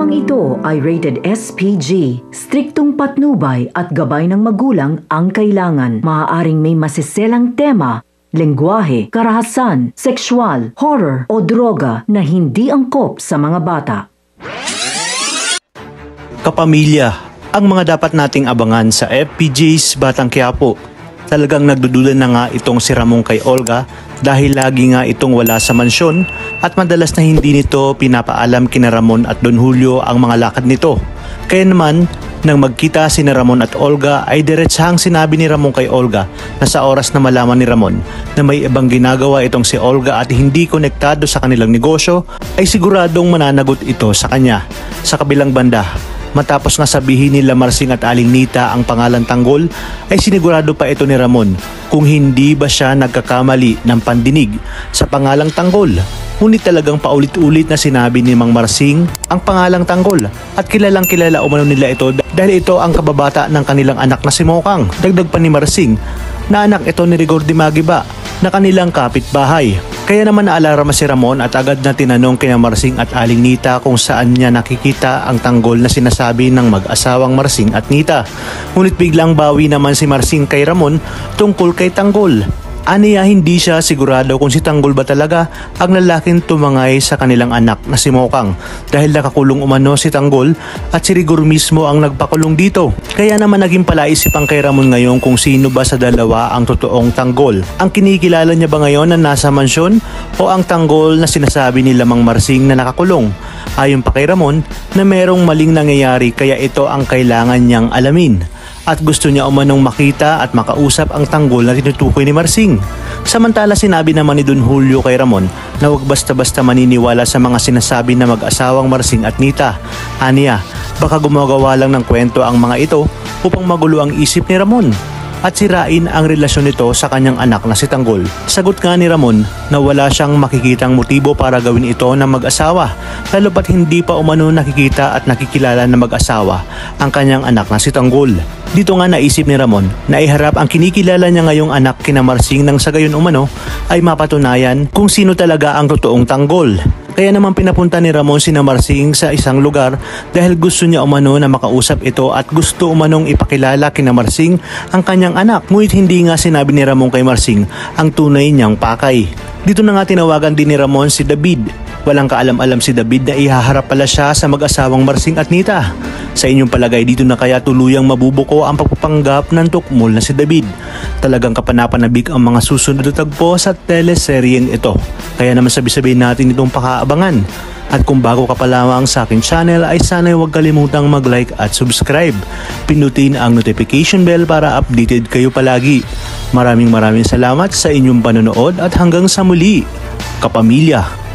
Dramang ito ay rated SPG. Striktong patnubay at gabay ng magulang ang kailangan. Maaaring may masiselang tema, lengguwahe, karahasan, sexual, horror o droga na hindi angkop sa mga bata. Kapamilya, ang mga dapat nating abangan sa FPJ's Batang Quiapo. Talagang nagdududa na nga itong si Ramon kay Olga dahil lagi nga itong wala sa mansyon at madalas na hindi nito pinapaalam kina Ramon at Don Julio ang mga lakad nito. Kaya naman, nang magkita si Ramon at Olga ay diretsahang sinabi ni Ramon kay Olga na sa oras na malaman ni Ramon na may ibang ginagawa itong si Olga at hindi konektado sa kanilang negosyo ay siguradong mananagot ito sa kanya. Sa kabilang banda, matapos nga sabihin nila Marsing at Aling Nita ang pangalan Tanggol, ay sinigurado pa ito ni Ramon kung hindi ba siya nagkakamali ng pandinig sa pangalang Tanggol. Ngunit talagang paulit-ulit na sinabi ni Mang Marsing ang pangalang Tanggol at kilalang kilala umano nila ito dahil ito ang kababata ng kanilang anak na si Mokang. Dagdag pa ni Marsing na anak ito ni Rigor Dimagiba na kanilang kapitbahay. Kaya naman naalarma si Ramon at agad na tinanong kina Marsing at Aling Nita kung saan niya nakikita ang tanggol na sinasabi ng mag-asawang Marsing at Nita. Ngunit biglang bawi naman si Marsing kay Ramon tungkol kay Tanggol. Aniya hindi siya sigurado kung si Tanggol ba talaga ang lalaking tumangay sa kanilang anak na si Mokang dahil nakakulong umano si Tanggol at si Rigor mismo ang nagpakulong dito. Kaya naman naging palaisipan kay Ramon ngayon kung sino ba sa dalawa ang totoong Tanggol. Ang kinikilala niya ba ngayon na nasa mansyon o ang Tanggol na sinasabi ni Mang Marsing na nakakulong? Ayon pa kay Ramon na merong maling nangyayari kaya ito ang kailangan niyang alamin. At gusto niya umanong makita at makausap ang Tanggol na tinutukoy ni Marsing. Samantala sinabi naman ni Don Julio kay Ramon na huwag basta-basta maniniwala sa mga sinasabi na mag-asawang Marsing at Nita. Aniya, baka gumagawa lang ng kwento ang mga ito upang magulo ang isip ni Ramon at sirain ang relasyon nito sa kanyang anak na si Tanggol. Sagot nga ni Ramon na wala siyang makikitang motibo para gawin ito ng mag-asawa lalo pat hindi pa umano nakikita at nakikilala na mag-asawa ang kanyang anak na si Tanggol. Dito nga naisip ni Ramon na iharap ang kinikilala niya ngayong anak kina Marsing nang sa gayon umano ay mapatunayan kung sino talaga ang totoong Tanggol. Kaya naman pinapunta ni Ramon sina Marsing sa isang lugar dahil gusto niya umano na makausap ito at gusto umanong ipakilala kina Marsing ang kanyang anak. Ngunit hindi nga sinabi ni Ramon kay Marsing ang tunay niyang pakay. Dito na nga tinawagan din ni Ramon si David. Walang kaalam-alam si David na ihaharap pala siya sa mag-asawang Marsing at Nita. Sa inyong palagay dito na kaya tuluyang mabubuko ang pagpapanggap ng tukmol na si David. Talagang kapanapanabik ang mga susunod na tagpo sa teleseryeng ito. Kaya naman sabi-sabihin natin itong pakaabangan. At kung bago ka pa lamang sa aking channel ay sana'y huwag kalimutang mag-like at subscribe. Pindutin ang notification bell para updated kayo palagi. Maraming salamat sa inyong panonood at hanggang sa muli, kapamilya.